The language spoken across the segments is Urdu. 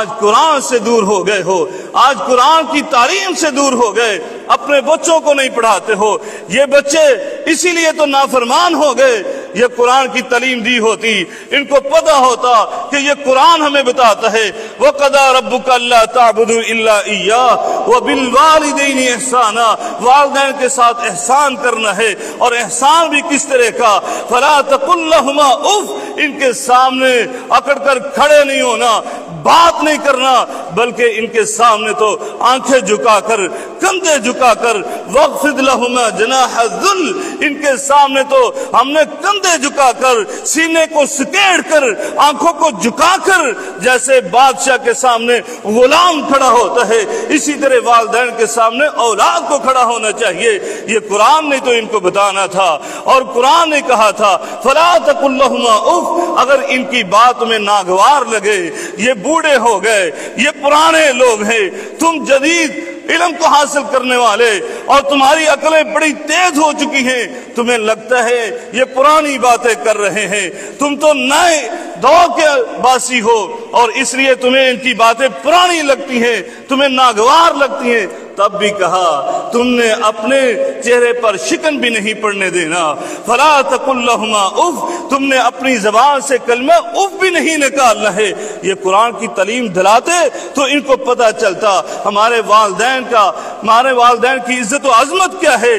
آج قرآن سے دور ہو گئے ہو، آج قرآن کی تعلیم سے دور ہو گئے، اپنے بچوں کو نہیں پڑھاتے ہو۔ یہ بچے اسی لیے تو نافرمان ہو گئے۔ یہ قرآن کی تعلیم دی ہوتی، ان کو پتہ ہوتا کہ یہ قرآن ہمیں بتاتا ہے وَقَضَىٰ رَبُّكَ أَلَّا تَعْبُدُوا إِلَّا إِيَّاهُ وَبِالْوَالِدَيْنِ إِحْسَانًا، والدین کے ساتھ احسان کرنا ہے، اور احسان بھی کس طرح کا؟ فَلَا تَقُل لَّهُمَا اُفٍّ، ان کے سامنے اکڑ کر کھڑے نہیں ہونا، بات نہیں کرنا، بلکہ ان کے سامنے تو آنکھیں جھکا کر، کندھے جھکا کر، وَاخْفِضْ لَهُمَا جَنَاحَ الذُّلِّ، ان کے سامنے تو ہم نے کندھے جھکا کر، سینے کو سکیڑ کر، آنکھوں کو جھکا کر، جیسے بادشاہ کے سامنے غلام کھڑا ہوتا ہے، اسی طرح والدین کے سامنے اولاد کو کھڑا ہونا چاہیے۔ یہ قرآن نے تو ان کو بتانا تھا، اور قرآن نے کہا تھا فَلَا تَقُل لَّهُمَا اُفٍّ۔ اگر ان کی بات میں ناگوار لگے، یہ بوڑھے ہو گئے، یہ پرانے لوگ ہیں، تم جدید علم کو حاصل کرنے والے، اور تمہاری عقلیں بڑی تیز ہو چکی ہیں، تمہیں لگتا ہے یہ پرانی باتیں کر رہے ہیں، تم تو نئے دور کے باسی ہو، اور اس لیے تمہیں ان کی باتیں پرانی لگتی ہیں، تمہیں ناگوار لگتی ہیں۔ تب بھی کہا تم نے اپنے چہرے پر شکن بھی نہیں پڑنے دینا۔ فَلَا تَقُل لَّهُمَا اُفٍّ، تم نے اپنی زبان سے کلمہ اف بھی نہیں نکالنا ہے۔ یہ قرآن کی تعلیم دلاتے تو ان کو پتہ چلتا ہمارے والدین کا، ہمارے والدین کی عزت و عظمت کیا ہے۔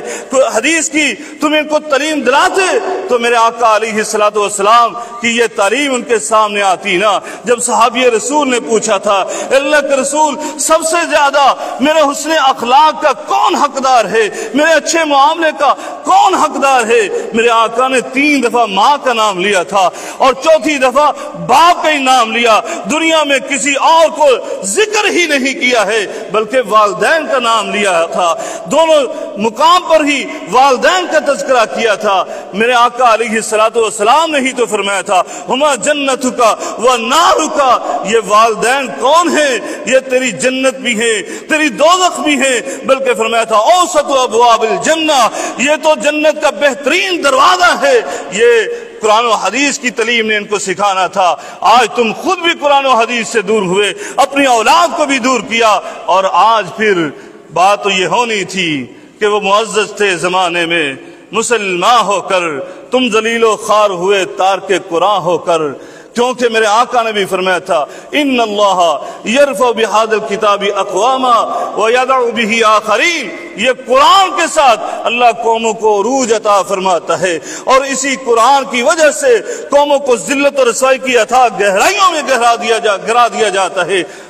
حدیث کی تم ان کو تعلیم دلاتے تو میرے آقا علیہ الصلوۃ والسلام کی یہ تعلیم ان کے سامنے آتی نا۔ جب صحابی رسول نے پوچھا تھا اللہ کے رسول، سب سے زیادہ میرے حسن اخلاق کا کون حقدار ہے، میرے اچھے معاملے کا کون حقدار ہے؟ میرے آقا نے 3 دفعہ ماں کا نام لیا تھا، اور 4تھی دفعہ باپ کا ہی نام لیا۔ دنیا میں کسی اور کو ذکر ہی نہیں کیا ہے، بلکہ والدین کا نام لیا تھا۔ دونوں مقام پر ہی والدین کا تذکرہ کیا تھا۔ میرے آقا علیہ الصلوۃ والسلام نے ہی تو فرمایا تھا ہما جنتک و نارک، یہ والدین کون ہیں؟ یہ تیری جنت بھی ہے، تیری دوزخ بھی ہے، بلکہ فرمایا تھا اوسط ابواب الجنہ، یہ تو جنت کا بہترین دروازہ ہے۔ یہ قرآن و حدیث کی تعلیم نے ان کو سکھانا تھا۔ آج تم خود بھی قرآن و حدیث سے دور ہوئے، اپنی اولاد کو بھی دور کیا، اور آج پھر بات تو یہ ہونی تھی کہ وہ معزز تھے زمانے میں، مسلمان ہو کر تم ذلیل و خوار ہوئے تارک قرآن ہو کر، کیونکہ میرے آقا نے بھی فرمایا تھا ان اللہ یرفع بہذا الکتاب اقواما ویضع بہ آخرین، یہ قرآن کے ساتھ اللہ قوموں کو عروج عطا فرماتا ہے، اور اسی قرآن کی وجہ سے قوموں کو ذلت و رسوائی کی اتھاہ گہرائیوں میں گرا دیا جاتا ہے۔